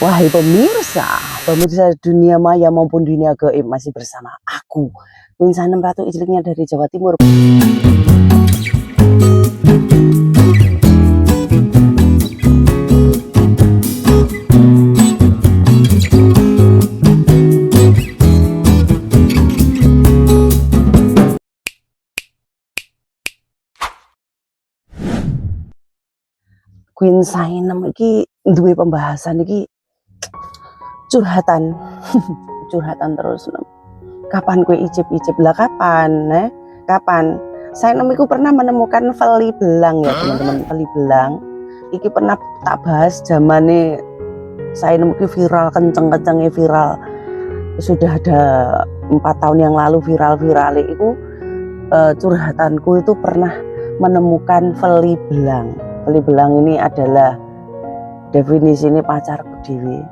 Wahai pemirsa dunia maya maupun dunia gaib, masih bersama aku, Queen Sanem Ratu Ijliknya dari Jawa Timur. Queen Sanem iki duwe pembahasan iki curhatan curhatan terus. Kapan kue icip-icip lah, kapan kapan saya nemiku pernah menemukan veli belang ya teman-teman. Veli belang iki pernah tak bahas zamane saya nemiku viral, kenceng-kencengnya viral, sudah ada 4 tahun yang lalu viral itu. Curhatanku itu pernah menemukan veli belang. Veli belang ini adalah definisi ini pacarku dewi,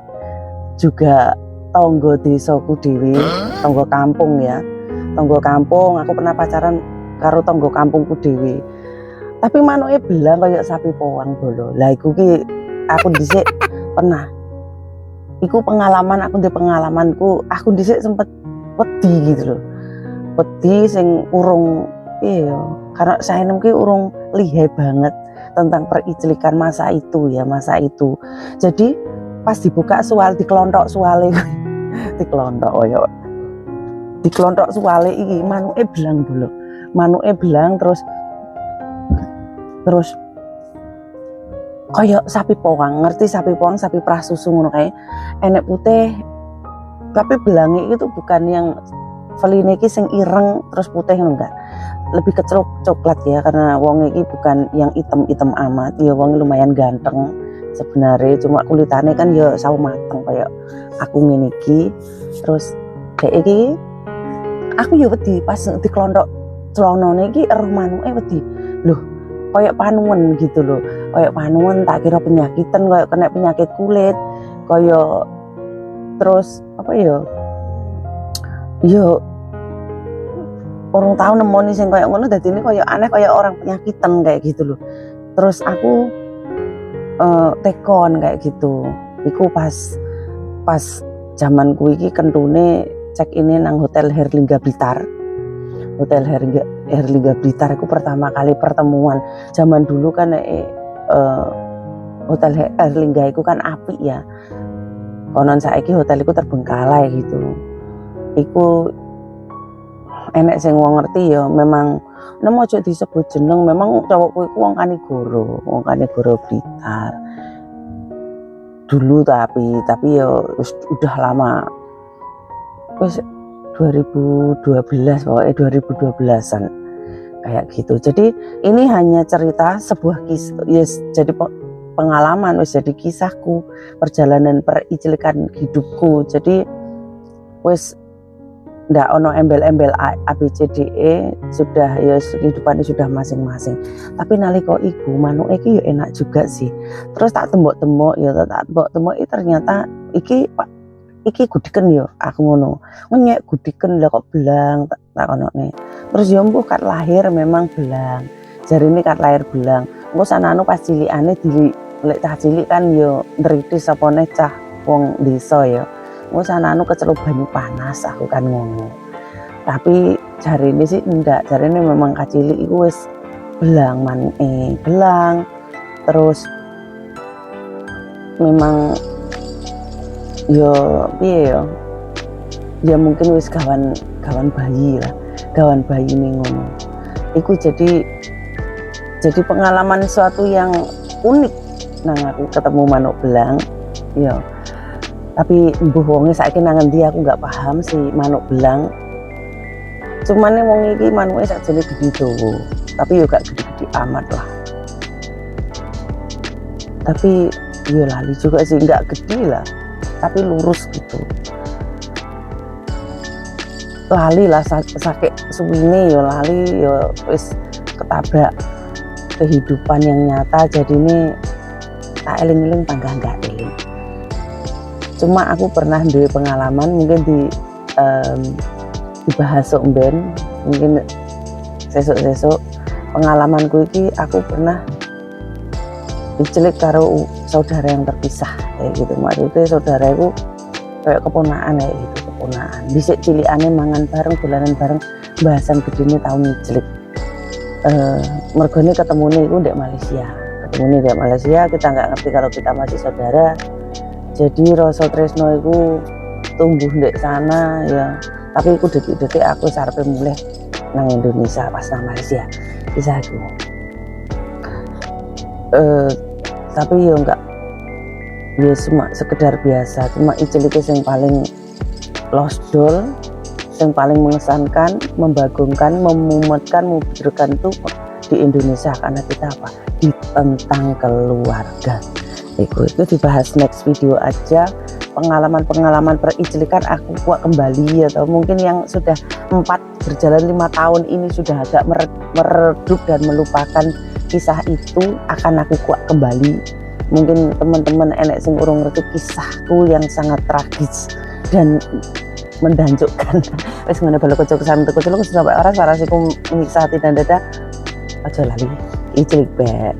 juga tonggo desaku dewi, tonggo kampung ya, tonggo kampung. Aku pernah pacaran karo tonggo kampungku dewi, tapi manuke belang kayak sapi powang bolo. Lah iku ki aku dhisik pernah, iku pengalaman aku, di pengalamanku aku dhisik sempet wedi gitu loh, wedi sing urung iya, karena saya nemki urung lihai banget tentang periclikan masa itu ya, masa itu. Jadi pas dibuka soal dikelontok soale dikelontok oyo dikelontok soale iki manuke belang dulu, manuke belang terus koyo sapi powang. Ngerti sapi powang, sapi prasusu ngono kae, enek putih tapi belange itu bukan yang veline iki sing ireng terus putih ngono, enggak, lebih ke coklat ya, karena wong iki bukan yang item-item amat ya, wong lumayan ganteng sebenarnya, cuma kulitannya kan ya sawo mateng kayak aku ngene iki. Terus dek iki aku ya wedi pas dikelontok celonone iki eruh manuke wedi loh, kayak panuwen gitu loh, kayak panuwen, tak kira penyakitan, kayak kena penyakit kulit, kayak terus apa ya orang tahu nemoni sing kayak ngono, dadi ini kayak aneh, kayak orang penyakitan kayak gitu loh. Terus aku tekon kayak gitu. Iku pas zamanku iki kentune cek ini nang Hotel Herlingga Blitar. Hotel Herlingga Blitar aku pertama kali pertemuan. Zaman dulu kan Hotel Herlingga itu kan apik ya. Konon saiki hotel iku terbengkalai gitu. Iku enek sing wong ngerti ya, memang nemu aja disebut jeneng, memang cowokku iku wong Kanigoro Blitar dulu, tapi ya udah lama, wis 2012 pokoknya 2012an kayak gitu. Jadi ini hanya cerita sebuah kisah, yes, jadi pengalaman, wis jadi kisahku, perjalanan periclikan hidupku. Jadi wis ndak ono embel-embel ABCDE, sudah ya kehidupannya sudah masing-masing. Tapi nalika iku manuke iki ya enak juga sih. Terus tak tembok-tembok ternyata iki gudiken ya, aku ngono. Nyek gudiken lah kok belang, tak konone. Terus ya mbuh kat lahir memang belang. Jarine kat lahir belang. Engko sanane pas cilikane lek cah cilik kan ya ndritis apa neh cah wong desa ya. Engko sanane kecelup banyu panas, aku kan ngono. Tapi jarine sih ndak, jarine memang kacilik iku wis belang manuke, belang. Terus memang yo piye ya mungkin wis kawan bayi lah, kawan bayi ning ngono. Iku jadi pengalaman suatu yang unik nang aku ketemu manuk belang ya. Tapi mbuh wonge saiki nang endi aku nggak paham sih manuk belang. Cuman wong iki manuke sakjane gede dawa, tapi yo gak gede-gede amat lah. Tapi yo lali juga sih, nggak gede lah, tapi lurus gitu. Lali lah sakit suwine yo lali, yo wis ketabrak kehidupan yang nyata, jadi ini tak eling-eling tangga nggak eling. Cuma aku pernah duwe pengalaman, mungkin dibahas sok ben, mungkin sesuk pengalamanku iki. Aku pernah Icilik karo saudara yang terpisah kayak gitu. Maksudnya saudara itu kayak keponaan kayak gitu, keponaan. Dhisik cilikane mangan bareng, dolanan bareng, bahasan gedene tau ngicilik. Mergone ketemune iku ndek Malaysia. Ketemune ndek Malaysia, kita nggak ngerti kalau kita masih saudara. Jadi rasa tresno iku tumbuh ndek sana ya. Tapi iku detik-detik aku sarepe mulih nang Indonesia pas nang Malaysia. Kisahku. Tapi ya enggak ya cuma sekedar biasa, cuma Icilike yang paling lost doll, yang paling mengesankan, membagongkan, memumetkan, membujurkan itu di Indonesia karena kita apa? Tentang keluarga. Itu dibahas next video aja, pengalaman-pengalaman pericilikan aku kuat kembali atau mungkin yang sudah 5 tahun ini sudah agak meredup dan melupakan kisah itu akan aku kuat kembali. Mungkin teman-teman enek sing urung ngerti kisahku yang sangat tragis dan mendanjukkan. Wis ngene balik kocok kesan kocok sampai orang sarasiku menyiksa hati dan dada. Aja lali Icilik bae.